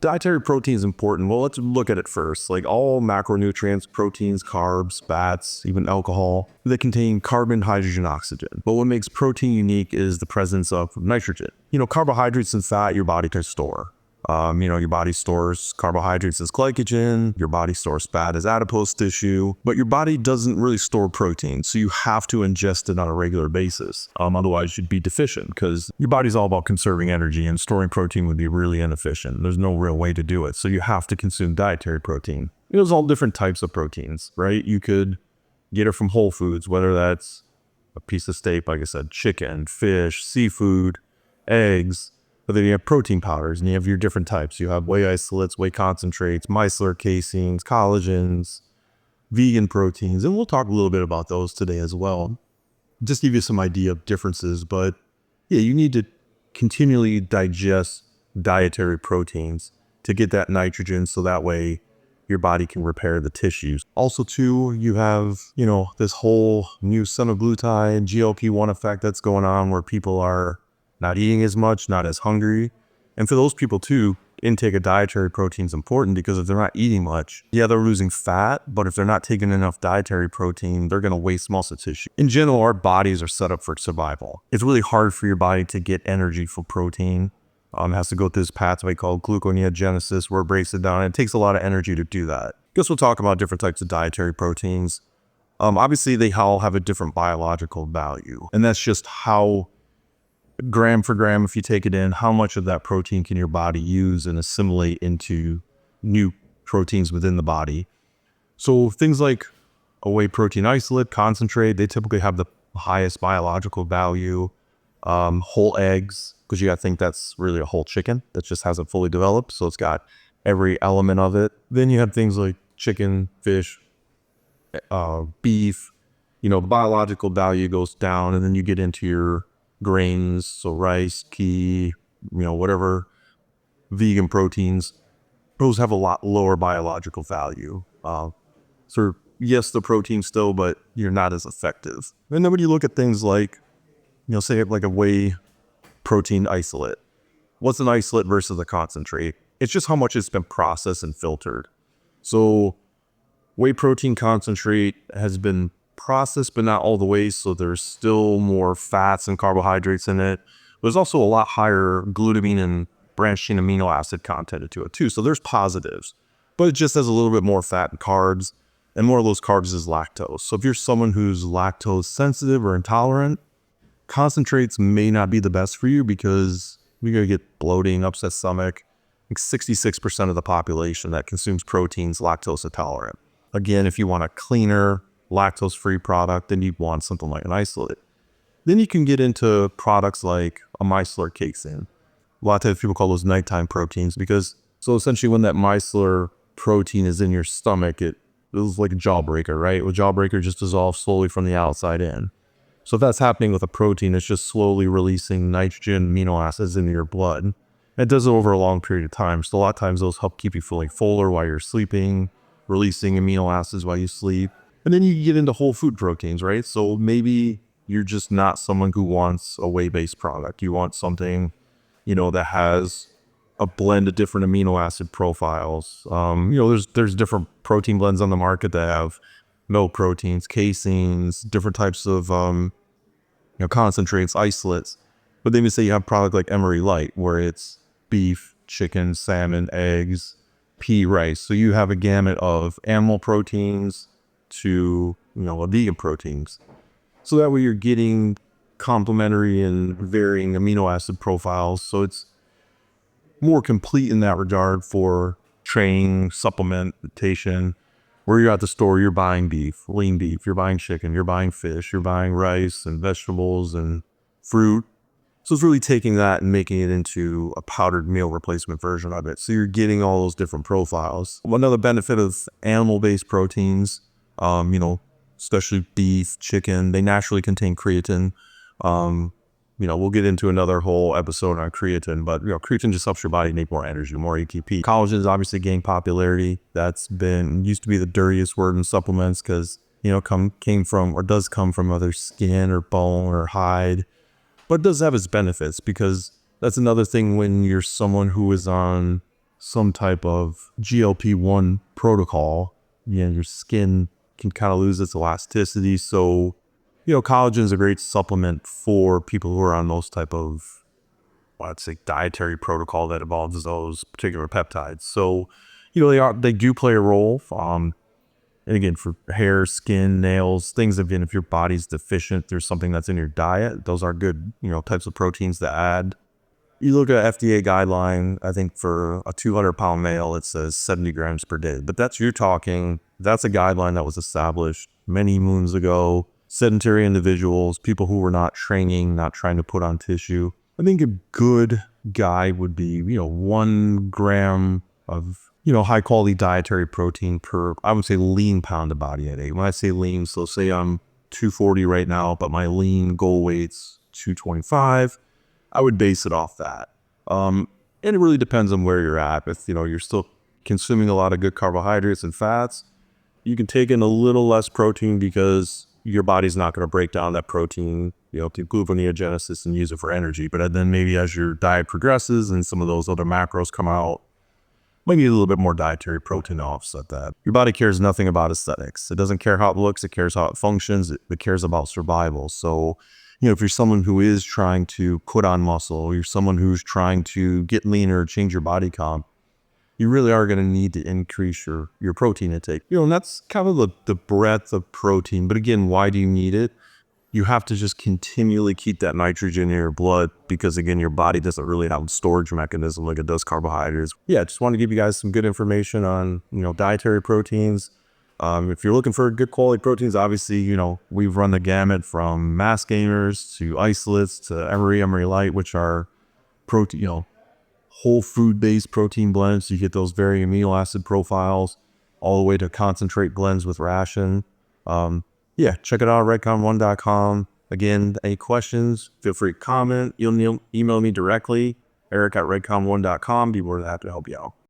Dietary protein is important. Well, let's look at it first. Like all macronutrients, proteins, carbs, fats, even alcohol, they contain carbon, hydrogen, oxygen. But what makes protein unique is the presence of nitrogen. Carbohydrates and fat your body can store. Your body stores carbohydrates as glycogen, your body stores fat as adipose tissue, but your body doesn't really store protein, so you have to ingest it on a regular basis. Otherwise you'd be deficient because your body's all about conserving energy, and storing protein would be really inefficient. There's no real way to do it, so you have to consume dietary protein. There's all different types of proteins, right? You could get it from whole foods, whether that's a piece of steak, like I said, chicken, fish, seafood, eggs. But then you have protein powders, and you have your different types. You have whey isolates, whey concentrates, micellar caseins, collagens, vegan proteins, and we'll talk a little bit about those today as well. Just give you some idea of differences, but yeah, you need to continually digest dietary proteins to get that nitrogen, so that way your body can repair the tissues. Also too, you have, this whole new semaglutide, GLP-1 effect that's going on, where people are not eating as much, not as hungry. And for those people too, intake of dietary protein is important, because if they're not eating much, yeah, they're losing fat, but if they're not taking enough dietary protein, they're going to waste muscle tissue. In general, our bodies are set up for survival. It's really hard for your body to get energy from protein. It has to go through this pathway called gluconeogenesis, where it breaks it down. It takes a lot of energy to do that. I guess we'll talk about different types of dietary proteins. Obviously, they all have a different biological value, and that's just how, gram for gram, if you take it in, how much of that protein can your body use and assimilate into new proteins within the body. So things like a whey protein isolate, concentrate, they typically have the highest biological value. Whole eggs, because you got to think that's really a whole chicken that just hasn't fully developed, so it's got every element of it. Then you have things like chicken, fish, beef. Biological value goes down, and then you get into your grains, so rice, pea, whatever vegan proteins. Those have a lot lower biological value. So yes, the protein still, but you're not as effective. And then when you look at things like, say like a whey protein isolate, what's an isolate versus a concentrate? It's just how much it's been processed and filtered. So whey protein concentrate has been processed, but not all the way, so there's still more fats and carbohydrates in it. There's also a lot higher glutamine and branched chain amino acid content to it too, so there's positives, but it just has a little bit more fat and carbs, and more of those carbs is lactose. So if you're someone who's lactose sensitive or intolerant, concentrates may not be the best for you, because you're going to get bloating, upset stomach. Like 66% of the population that consumes protein is lactose intolerant. Again, if you want a cleaner, lactose-free product, then you'd want something like an isolate. Then you can get into products like a micellar casein. A lot of times people call those nighttime proteins, because so essentially when that micellar protein is in your stomach, it is like a jawbreaker, right? Well, jawbreaker just dissolves slowly from the outside in. So if that's happening with a protein, it's just slowly releasing nitrogen amino acids into your blood. It does it over a long period of time. So a lot of times those help keep you feeling fuller while you're sleeping, releasing amino acids while you sleep. And then you get into whole food proteins, right? So maybe you're just not someone who wants a whey-based product. You want something, that has a blend of different amino acid profiles. There's different protein blends on the market that have milk proteins, caseins, different types of concentrates, isolates. But then you say you have a product like Emery Light, where it's beef, chicken, salmon, eggs, pea, rice. So you have a gamut of animal proteins to vegan proteins, so that way you're getting complementary and varying amino acid profiles, so it's more complete in that regard for training, supplementation. Where you're at the store, you're buying beef, lean beef, you're buying chicken, you're buying fish, you're buying rice and vegetables and fruit. So it's really taking that and making it into a powdered meal replacement version of it, so you're getting all those different profiles. Another benefit of animal-based proteins, especially beef, chicken, they naturally contain creatine. We'll get into another whole episode on creatine, but creatine just helps your body make more energy, more ATP. Collagen is obviously gained popularity. Used to be the dirtiest word in supplements, because came from, or does come from, other skin or bone or hide, but it does have its benefits, because that's another thing when you're someone who is on some type of GLP-1 protocol, your skin can kind of lose its elasticity. So, collagen is a great supplement for people who are on those type of, well, I'd say, dietary protocol that involves those particular peptides. So, they do play a role. And again, for hair, skin, nails, things, again, if your body's deficient, there's something that's in your diet, those are good, types of proteins to add. You look at FDA guideline, I think for a 200-pound male, it says 70 grams per day. But that's a guideline that was established many moons ago. Sedentary individuals, people who were not training, not trying to put on tissue. I think a good guide would be, 1 gram of, high quality dietary protein per, I would say, lean pound of body weight. When I say lean, so say I'm 240 right now, but my lean goal weight's 225. I would base it off that. And it really depends on where you're at. If, you're still consuming a lot of good carbohydrates and fats, you can take in a little less protein because your body's not going to break down that protein, to gluconeogenesis and use it for energy. But then maybe as your diet progresses and some of those other macros come out, maybe a little bit more dietary protein to offset that. Your body cares nothing about aesthetics. It doesn't care how it looks. It cares how it functions. It cares about survival. So, if you're someone who is trying to put on muscle, or you're someone who's trying to get leaner, change your body comp, you really are going to need to increase your protein intake. And that's kind of the breadth of protein. But again, why do you need it? You have to just continually keep that nitrogen in your blood because, again, your body doesn't really have a storage mechanism like it does carbohydrates. Yeah, just want to give you guys some good information on, dietary proteins. If you're looking for good quality proteins, obviously, we've run the gamut from mass gainers to isolates to Emery Light, which are protein, whole food-based protein blends. So you get those very amino acid profiles all the way to concentrate blends with ration. Yeah, check it out at redcon1.com. Again, any questions, feel free to comment. You'll email me directly, eric@redcon1.com. Be more than happy to help you out.